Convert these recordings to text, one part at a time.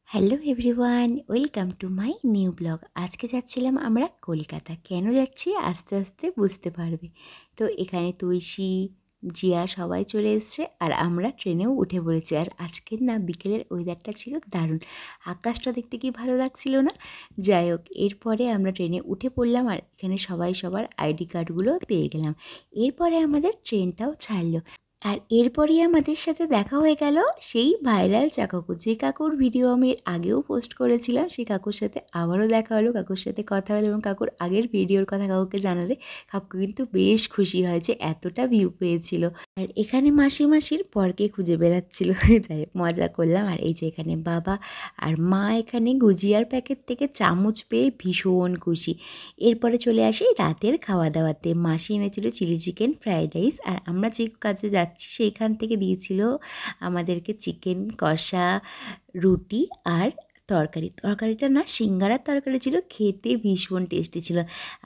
Hello everyone, welcome to my new blog. আজকে যাচ্ছিলাম আমরা কলকাতা। কেন যাচ্ছি আস্তে আস্তে বুঝতে পারবে। তো এখানে তুলসী, জিয়া সবাই চলে এসছে আর আমরা ট্রেনেও উঠে পড়েছি। আর আজকের না বিকেলের ওয়েদারটা ছিল দারুণ, আকাশটা দেখতে কি ভালো লাগছিল না। যাই হোক, এরপরে আমরা ট্রেনে উঠে পড়লাম আর এখানে সবাই সবার আইডি কার্ডগুলো পেয়ে গেলাম। এরপরে আমাদের ট্রেনটাও ছাড়লো। আর এরপরই আমাদের সাথে দেখা হয়ে গেল সেই ভাইরাল চা কাকু, যে কাকুর ভিডিও আমি এর আগেও পোস্ট করেছিলাম। সেই কাকুর সাথে আবারও দেখা হলো, কাকুর সাথে কথা হলো এবং কাকুর আগের ভিডিওর কথা কাকুকে জানালে কাকু কিন্তু বেশ খুশি হয় যে এতটা ভিউ পেয়েছিল। আর এখানে মাসির পরকে খুঁজে বেড়াচ্ছিল। যাই হোক, মজা করলাম। আর এই যে এখানে বাবা আর মা এখানে গুজিয়ার প্যাকেট থেকে চামচ পেয়ে ভীষণ খুশি। এরপরে চলে আসি রাতের খাওয়া দাওয়াতে। মাসি এনেছিল চিলি চিকেন, ফ্রাইড রাইস, আর আমরা যে কাজে যাচ্ছি সেইখান থেকে দিয়েছিল আমাদেরকে চিকেন কষা, রুটি আর তরকারিটা না সিঙ্গারার তরকারি ছিল, খেতে ভীষণ টেস্টি ছিল।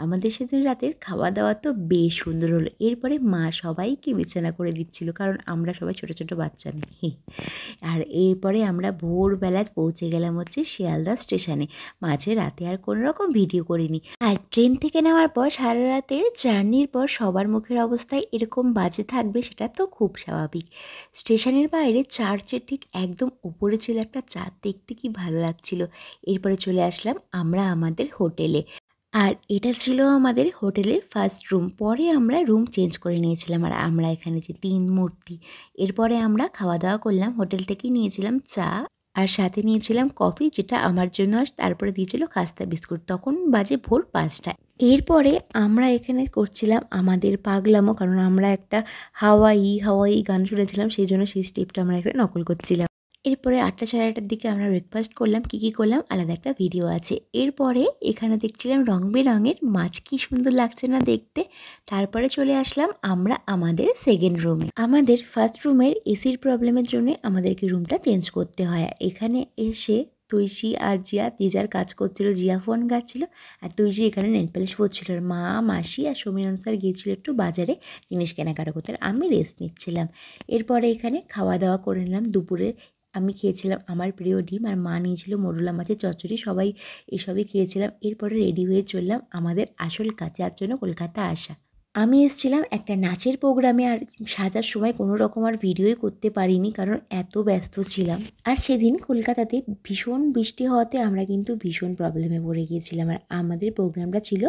আমাদের সেদিন রাতের খাওয়া দাওয়া তো বেশ সুন্দর হলো। এরপরে মা সবাইকে বিছানা করে দিচ্ছিল, কারণ আমরা সবাই ছোটো ছোটো বাচ্চা মেয়ে। আর এরপরে আমরা ভোরবেলা পৌঁছে গেলাম হচ্ছে শিয়ালদা স্টেশনে। মাঝে রাতে আর কোনো রকম ভিডিও করিনি। আর ট্রেন থেকে নেওয়ার পর সারা রাতের জার্নির পর সবার মুখের অবস্থায় এরকম বাজে থাকবে সেটা তো খুব স্বাভাবিক। স্টেশনের বাইরে চার্চের ঠিক একদম উপরে ছিল একটা চাঁদ, দেখতে কি ভালো লাগছিল। এরপরে চলে আসলাম আমরা আমাদের হোটেলে। আর এটা ছিল আমাদের হোটেলের ফার্স্ট রুম। পরে আমরা রুম চেঞ্জ করে নিয়েছিলাম। আর আমরা এখানে যে 3 মূর্তি, এরপরে আমরা খাওয়া দাওয়া করলাম। হোটেল থেকেই নিয়েছিলাম চা আর সাথে নিয়েছিলাম কফি, যেটা আমার জন্য। আর তারপরে দিয়েছিল খাস্তা বিস্কুট। তখন বাজে ভোর 5টা। এরপরে আমরা এখানে করছিলাম আমাদের পাগলামো, কারণ আমরা একটা হাওয়াই গান শুনেছিলাম, সেই জন্য সেই স্টেপটা আমরা এখানে নকল করছিলাম। এরপরে 8টা সাড়ে 8টার দিকে আমরা ব্রেকফাস্ট করলাম। কী করলাম আলাদা একটা ভিডিও আছে। এরপরে এখানে দেখছিলাম রং বেরঙের মাছ, কি সুন্দর লাগছে না দেখতে। তারপরে চলে আসলাম আমরা আমাদের সেকেন্ড রুমে। আমাদের ফার্স্ট রুমের এসির প্রবলেমের জন্য আমাদেরকে রুমটা চেঞ্জ করতে হয়। এখানে এসে তুলসী আর জিয়া যে যার কাজ করছিল। জিয়া ফোন ঘাটছিল আর তুলসী এখানে নেল পালিশ পরছিল। আর মা, মাসি আর সমীরণ স্যার গিয়েছিল একটু বাজারে জিনিস কেনাকাটা করতে, আর আমি রেস্ট নিচ্ছিলাম। এরপরে এখানে খাওয়া দাওয়া করে নিলাম। দুপুরে আমি খেয়েছিলাম আমার প্রিয় ডিম, আর মা নিয়েছিল মোরলা মাছের চচ্চড়ি। সবাই এসবই খেয়েছিলাম। এরপরে রেডি হয়ে চললাম আমাদের আসল কাজ, যার জন্য কলকাতা আসা। আমি এসেছিলাম একটা নাচের প্রোগ্রামে, আর সাজার সময় কোনো রকম আর ভিডিওই করতে পারিনি, কারণ এত ব্যস্ত ছিলাম। আর সেদিন কলকাতাতে ভীষণ বৃষ্টি হওয়াতে আমরা কিন্তু ভীষণ প্রবলেমে পড়ে গিয়েছিলাম। আর আমাদের প্রোগ্রামটা ছিল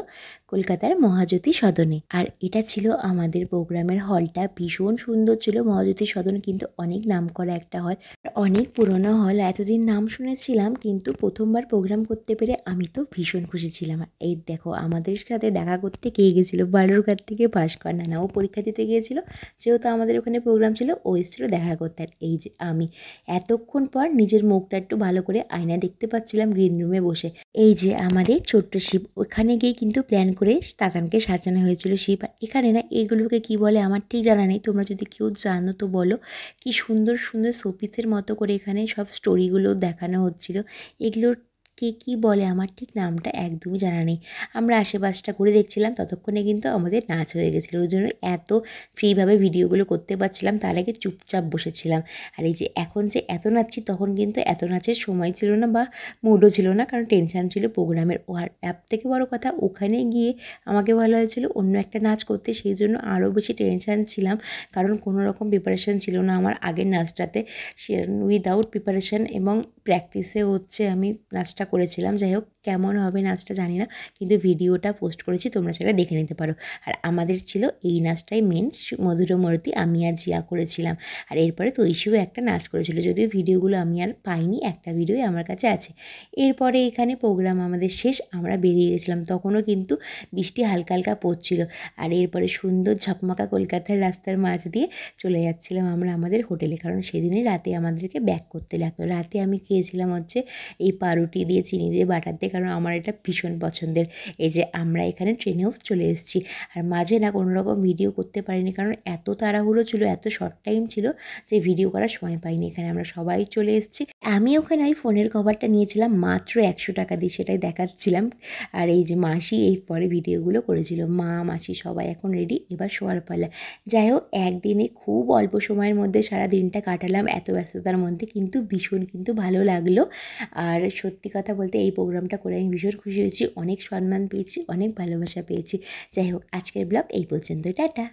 কলকাতার মহাজ্যোতি সদনে। আর এটা ছিল আমাদের প্রোগ্রামের হলটা, ভীষণ সুন্দর ছিল। মহাজ্যোতি সদন কিন্তু অনেক নাম করা একটা হল, অনেক পুরোনো হল। এতদিন নাম শুনেছিলাম, কিন্তু প্রথমবার প্রোগ্রাম করতে পেরে আমি তো ভীষণ খুশি ছিলাম। আর এই দেখো আমাদের সাথে দেখা করতে কে গেছিলো, বালুরঘাট থেকে ভাস্কর নানা। ও পরীক্ষা দিতে গিয়েছিল, যেহেতু আমাদের ওখানে প্রোগ্রাম ছিল, ও এসেছিলো দেখা করতে। আর এই যে আমি এতক্ষণ পর নিজের মুখটা একটু ভালো করে আয়না দেখতে পাচ্ছিলাম গ্রিন রুমে বসে। এই যে আমাদের ছোট্ট শিব, ওখানে গিয়ে কিন্তু প্ল্যান করে তাতানকে সাজানো হয়েছিল শিব। আর এখানে না এগুলোকে কি বলে আমার ঠিক জানা নেই, তোমরা যদি কেউ জানো তো বলো। কি সুন্দর সুন্দর শোপিসের মতো করে এখানে সব স্টোরিগুলো দেখানো হচ্ছিল। এগুলোর কে কী বলে আমার ঠিক নামটা একদমই জানা নেই। আমরা আশেপাশটা ঘুরে দেখছিলাম, ততক্ষণে কিন্তু আমাদের নাচ হয়ে গেছিলো। ওই জন্য এত ফ্রিভাবে ভিডিওগুলো করতে পারছিলাম। তার আগে চুপচাপ বসেছিলাম। আর এই যে এখন যে এত নাচছি, তখন কিন্তু এত নাচের সময় ছিল না বা মুডও ছিল না, কারণ টেনশান ছিল প্রোগ্রামের। আর অ্যাপ থেকে বড় কথা, ওখানে গিয়ে আমাকে বলা হয়েছিল অন্য একটা নাচ করতে, সেই জন্য আরও বেশি টেনশান ছিলাম, কারণ কোনো রকম প্রিপারেশান ছিল না আমার আগের নাচটাতে। সে উইদাউট প্রিপারেশান এবং প্র্যাকটিসে হচ্ছে আমি নাচটা করেছিলাম। যাই হোক, কেমন হবে নাচটা জানি না, কিন্তু ভিডিওটা পোস্ট করেছি, তোমরা সেটা দেখে নিতে পারো। আর আমাদের ছিল এই নাচটাই মেন, মধুরমূর্তি আমি আর জিয়া করেছিলাম। আর এরপরে তৈশিও একটা নাচ করেছিল, যদিও ভিডিওগুলো আমি আর পাইনি, একটা ভিডিওই আমার কাছে আছে। এরপরে এখানে প্রোগ্রাম আমাদের শেষ, আমরা বেরিয়ে গেছিলাম। তখনও কিন্তু বৃষ্টি হালকা হালকা পড়ছিল। আর এরপরে সুন্দর ঝকমকা কলকাতার রাস্তার মাঝ দিয়ে চলে যাচ্ছিলাম আমরা আমাদের হোটেলে, কারণ সেদিনই রাতে আমাদেরকে ব্যাক করতে লাগতো। রাতে আমি খেয়েছিলাম হচ্ছে এই পাউরুটি দিয়ে চিনি দিয়ে বাটার দিয়ে কারণ আমার এটা ভীষণ পছন্দের। এই যে আমরা এখানে ট্রেনেও চলে এসেছি, আর মাঝে না কোনো রকম ভিডিও করতে পারিনি, কারণ এত তাড়াহুড়ো ছিল, এত শর্ট টাইম ছিল যে ভিডিও করার সময় পাইনি। এখানে আমরা সবাই চলে এসেছি। আমি ওখানে ওই ফোনের কভারটা নিয়েছিলাম মাত্র 100 টাকা দিয়ে, সেটাই দেখাচ্ছিলাম। আর এই যে মাসি এই পরে ভিডিওগুলো করেছিল, মা মাসি সবাই এখন রেডি, এবার শোয়ার পালা। যাই হোক, একদিনে খুব অল্প সময়ের মধ্যে সারা দিনটা কাটালাম এত ব্যস্ততার মধ্যে, কিন্তু ভীষণ কিন্তু ভালো লাগলো। আর সত্যি কথা বলতে এই প্রোগ্রামটা করে আমি ভীষণ খুশি হয়েছি, অনেক সম্মান পেয়েছি, অনেক ভালোবাসা পেয়েছি। যাই হোক, আজকের ব্লগ এই পর্যন্ত, টাটা।